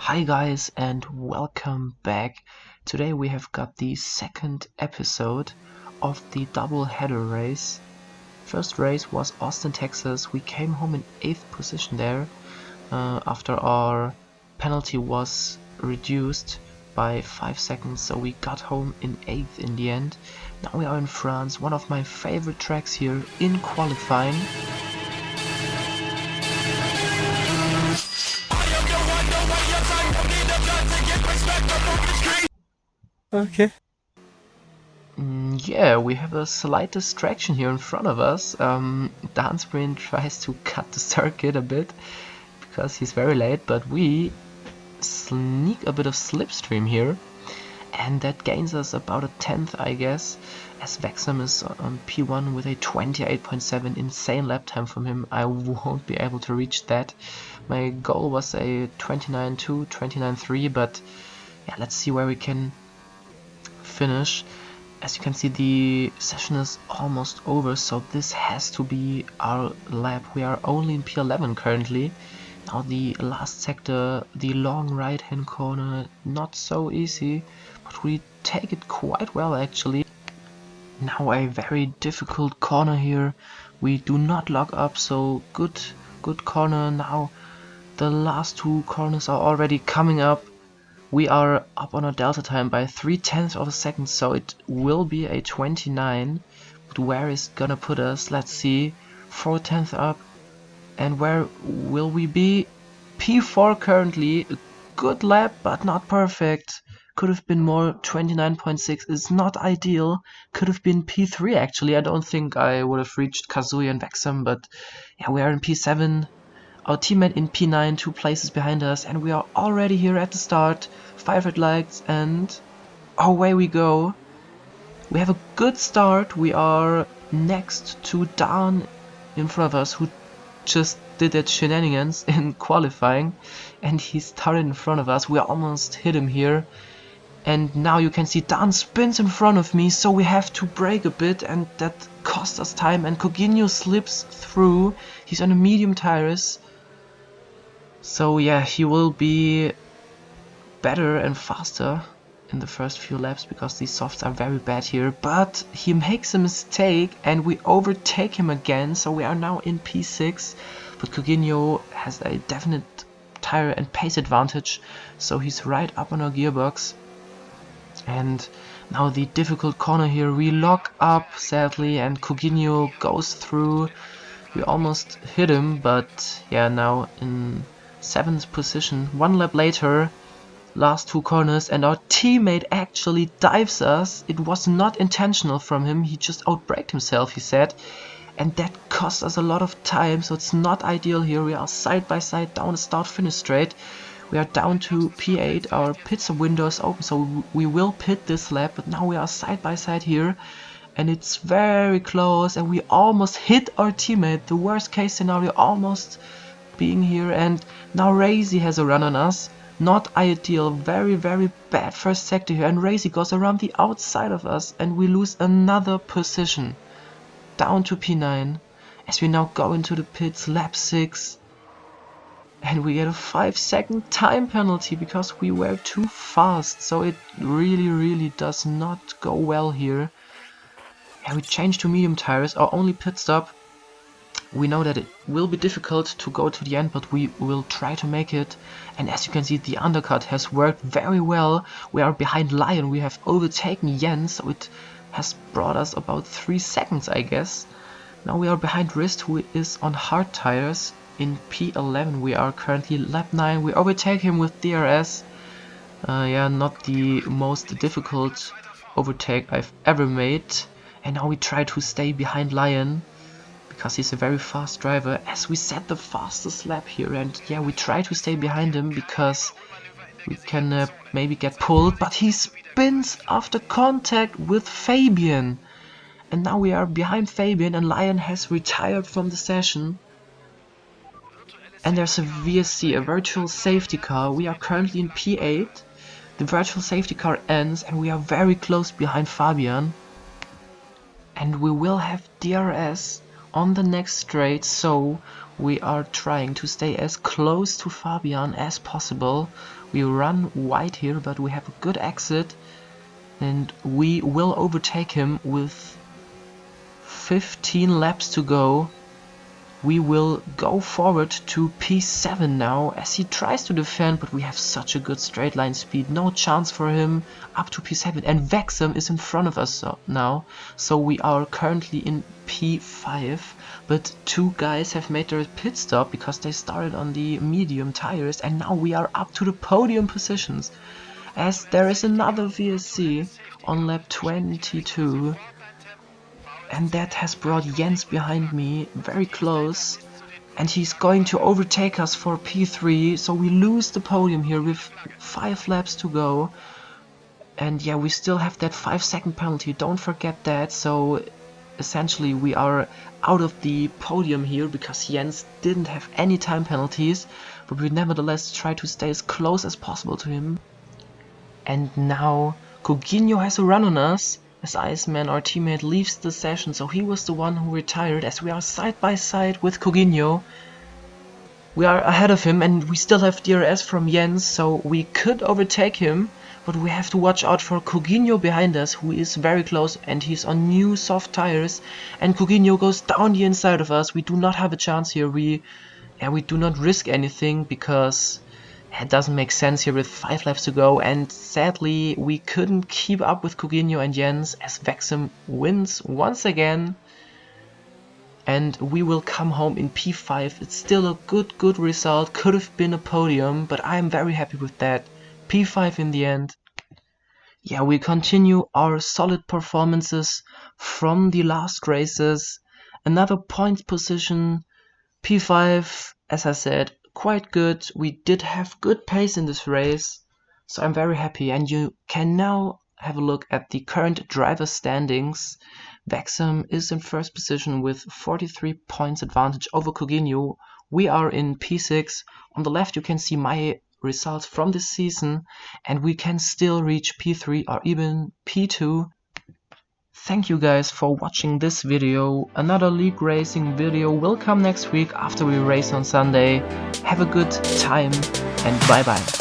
Hi guys and welcome back. Today we have got the second episode of the double header race. First race was Austin, Texas. We came home in 8th position there after our penalty was reduced by 5 seconds, so we got home in 8th in the end. Now we are in France, one of my favorite tracks here in qualifying. Okay. Yeah, we have a slight distraction here in front of us. Dansprint tries to cut the circuit a bit because he's very late, but we sneak a bit of slipstream here, and that gains us about a 10th, I guess, as Vexam is on P1 with a 28.7 insane lap time from him. I won't be able to reach that. My goal was a 29.2, 29.3, but yeah, let's see where we can finish. As you can see, the session is almost over, so this has to be our lap. We are only in P11 currently. Now the last sector, the long right hand corner, not so easy, but we take it quite well actually. Now a very difficult corner here. We do not lock up, so good corner. Now the last two corners are already coming up. We are up on our delta time by 0.3 of a second, so it will be a 29. But where is gonna put us? Let's see. 0.4 up. And where will we be? P4 currently. A good lap, but not perfect. Could have been more. 29.6 is not ideal. Could have been P3 actually. I don't think I would have reached Kazuya and Vexam, but yeah, we are in P7. Our teammate in P9, 2 places behind us, and we are already here at the start. 5 red lights, and away we go. We have a good start. We are next to Dan in front of us, who just did that shenanigans in qualifying, and he started in front of us. We almost hit him here. And now you can see Dan spins in front of me, so we have to brake a bit, and that cost us time, and Coutinho slips through. He's on a medium tires. So yeah, he will be better and faster in the first few laps because these softs are very bad here. But he makes a mistake and we overtake him again. So we are now in P6. But Coutinho has a definite tire and pace advantage. So he's right up on our gearbox. And now the difficult corner here. We lock up sadly and Coutinho goes through. We almost hit him, but yeah, now in 7th position, 1 lap later, last 2 corners, and our teammate actually dives us. It was not intentional from him, he just outbraked himself, he said, and that cost us a lot of time, so it's not ideal here. We are side by side down the start finish straight. We are down to P8, our pit window is open, so we will pit this lap, but now we are side by side here. And it's very close, and we almost hit our teammate. The worst case scenario almost being here, and now Razy has a run on us. Not ideal, very bad first sector here, and Razy goes around the outside of us, and we lose another position. Down to P9, as we now go into the pits, lap 6. And we get a 5-second time penalty because we were too fast, so it really does not go well here. Yeah, we changed to medium tires, our only pit stop. We know that it will be difficult to go to the end, but we will try to make it. And as you can see, the undercut has worked very well. We are behind Lion, we have overtaken Jens, so it has brought us about 3 seconds, I guess. Now we are behind Rist, who is on hard tires. In P11 we are currently lap 9. We overtake him with DRS. Yeah, not the most difficult overtake I've ever made. And now we try to stay behind Lion because he's a very fast driver, as we set the fastest lap here. And yeah, we try to stay behind him because we can maybe get pulled, but he spins after contact with Fabian. And now we are behind Fabian, and Lion has retired from the session. And there's a VSC, a virtual safety car. We are currently in P8. The virtual safety car ends, and we are very close behind Fabian. And we will have DRS on the next straight, so We are trying to stay as close to Fabian as possible. We run wide here, but we have a good exit. And we will overtake him with 15 laps to go. We will go forward to P7 now as he tries to defend, but we have such a good straight line speed. No chance for him up to P7. And Vexum is in front of us now. So we are currently in P5. But two guys have made their pit stop because they started on the medium tires. And now we are up to the podium positions. As there is another VSC on lap 22. And that has brought Jens behind me very close, and he's going to overtake us for P3, so we lose the podium here with 5 laps to go. And yeah, we still have that 5-second penalty, don't forget that. So essentially we are out of the podium here because Jens didn't have any time penalties, but we nevertheless try to stay as close as possible to him. And now Coutinho has a run on us. As Iceman, our teammate, leaves the session, so he was the one who retired, as we are side by side with Coutinho. We are ahead of him and we still have DRS from Jens, so we could overtake him, but we have to watch out for Coutinho behind us, who is very close, and he's on new soft tires, and Coutinho goes down the inside of us. We do not have a chance here. We do not risk anything because it doesn't make sense here with 5 laps to go, and sadly we couldn't keep up with Coutinho and Jens as Vexum wins once again. And we will come home in P5. It's still a good result, could have been a podium, but I'm very happy with that. P5 in the end. Yeah, we continue our solid performances from the last races. Another point position, P5, as I said, quite good. We did have good pace in this race, so I'm very happy. And you can now have a look at the current driver standings. Vexum is in first position with 43 points advantage over Coutinho. We are in P6. On the left you can see my results from this season, and we can still reach P3 or even P2. Thank you guys for watching this video. Another league racing video will come next week after we race on Sunday. Have a good time and bye bye.